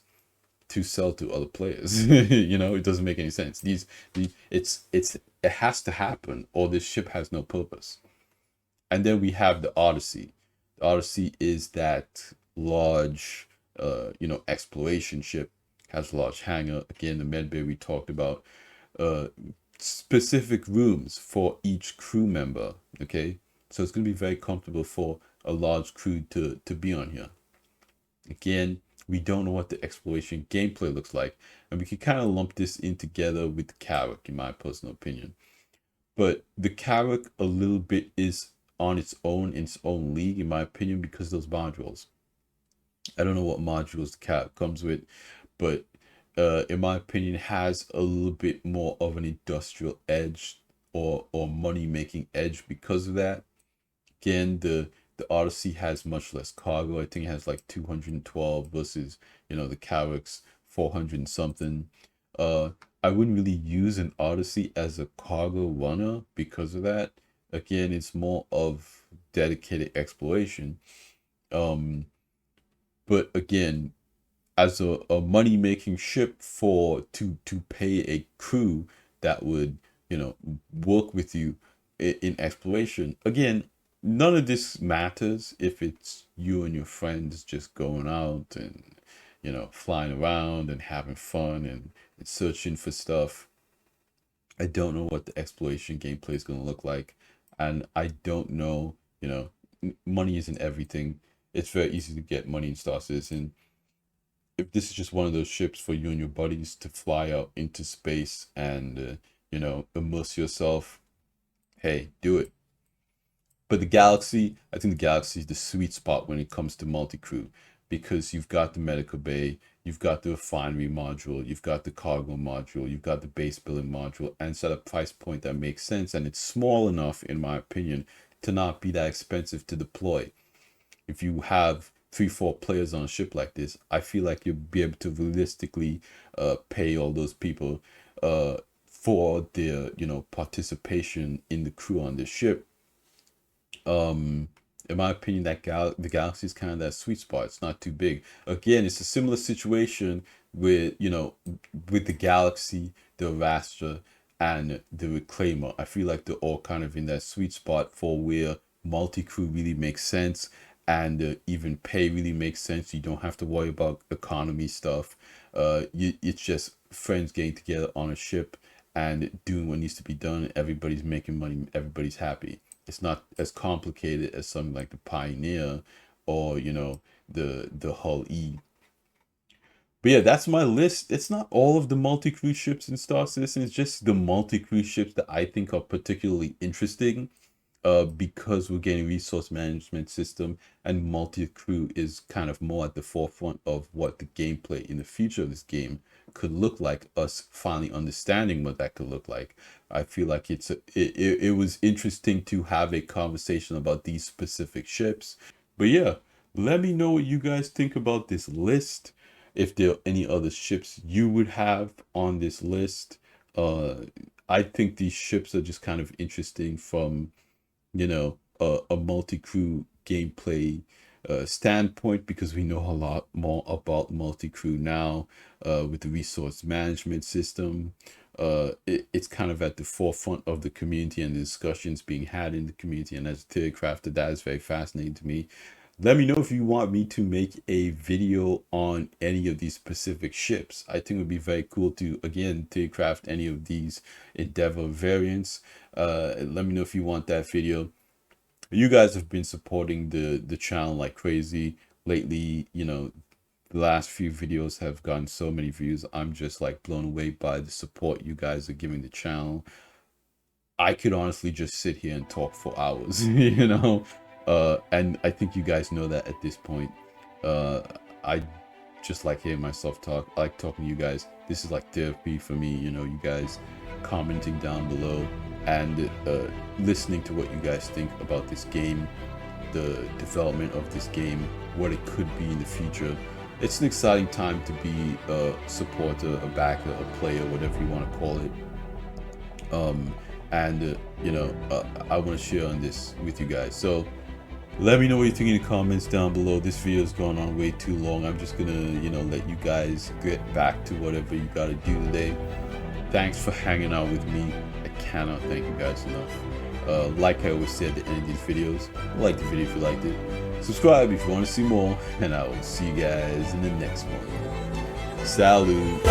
to sell to other players? You know, it doesn't make any sense. It has to happen, or this ship has no purpose. And then we have the Odyssey. The Odyssey is that large, exploration ship, has a large hangar. Again, the medbay we talked about, uh, specific rooms for each crew member. Okay, so it's gonna be very comfortable for a large crew to be on here. Again, we don't know what the exploration gameplay looks like, and we can kind of lump this in together with the Carrack, in my personal opinion. But the Carrack a little bit is on its own, in its own league, in my opinion, because those modules. I don't know what modules the Carrack comes with, but in my opinion, has a little bit more of an industrial edge, or money making edge because of that. Again, the Odyssey has much less cargo. I think it has like 212 versus, the Carrack's 400 and something. I wouldn't really use an Odyssey as a cargo runner because of that. Again, it's more of dedicated exploration. Um, but again, as a money making ship for to pay a crew that would, work with you in exploration. Again, none of this matters if it's you and your friends just going out and, flying around and having fun and searching for stuff. I don't know what the exploration gameplay is going to look like, and I don't know, money isn't everything. It's very easy to get money in Star Citizen. If this is just one of those ships for you and your buddies to fly out into space and, immerse yourself, hey, do it. But the Galaxy, I think the Galaxy is the sweet spot when it comes to multi-crew, because you've got the medical bay, you've got the refinery module, you've got the cargo module, you've got the base building module, and it's at a price point that makes sense, and it's small enough, in my opinion, to not be that expensive to deploy. If you have 3-4 players on a ship like this, I feel like you'll be able to realistically pay all those people for their, participation in the crew on this ship. In my opinion, the Galaxy is kind of that sweet spot. It's not too big. Again, it's a similar situation with, with the Galaxy, the Rastra, and the Reclaimer. I feel like they're all kind of in that sweet spot for where multi-crew really makes sense, and even pay really makes sense. You don't have to worry about economy stuff. It's just friends getting together on a ship and doing what needs to be done. Everybody's making money. Everybody's happy. It's not as complicated as something like the Pioneer, or, the Hull E. But yeah, that's my list. It's not all of the multi-crew ships in Star Citizen. It's just the multi-crew ships that I think are particularly interesting, because we're getting resource management system, and multi-crew is kind of more at the forefront of what the gameplay in the future of this game could look like, us finally understanding what that could look like. I feel like it was interesting to have a conversation about these specific ships. But yeah, let me know what you guys think about this list. If there are any other ships you would have on this list. uh I think these ships are just kind of interesting from, a multi-crew gameplay standpoint, because we know a lot more about multi-crew now, with the resource management system. It's kind of at the forefront of the community and the discussions being had in the community, and as a theory crafter, that is very fascinating to me. Let me know if you want me to make a video on any of these specific ships. I think it would be very cool to, again, theory craft any of these Endeavor variants. Let me know if you want that video. You guys have been supporting the channel like crazy lately. The last few videos have gotten so many views. I'm just like blown away by the support you guys are giving the channel. I could honestly just sit here and talk for hours, and I think you guys know that at this point. I just like hearing myself talk. I like talking to you guys. This is like therapy for me. You guys commenting down below and listening to what you guys think about this game, the development of this game, what it could be in the future. It's an exciting time to be a supporter, a backer, a player, whatever you want to call it. You know, I want to share on this with you guys. So let me know what you think in the comments down below. This video has gone on way too long. I'm just gonna, you know, let you guys get back to whatever you gotta do today. Thanks for hanging out with me. I cannot thank you guys enough. Like I always say at the end of these videos, like the video if you liked it. Subscribe if you want to see more, and I will see you guys in the next one. Salute.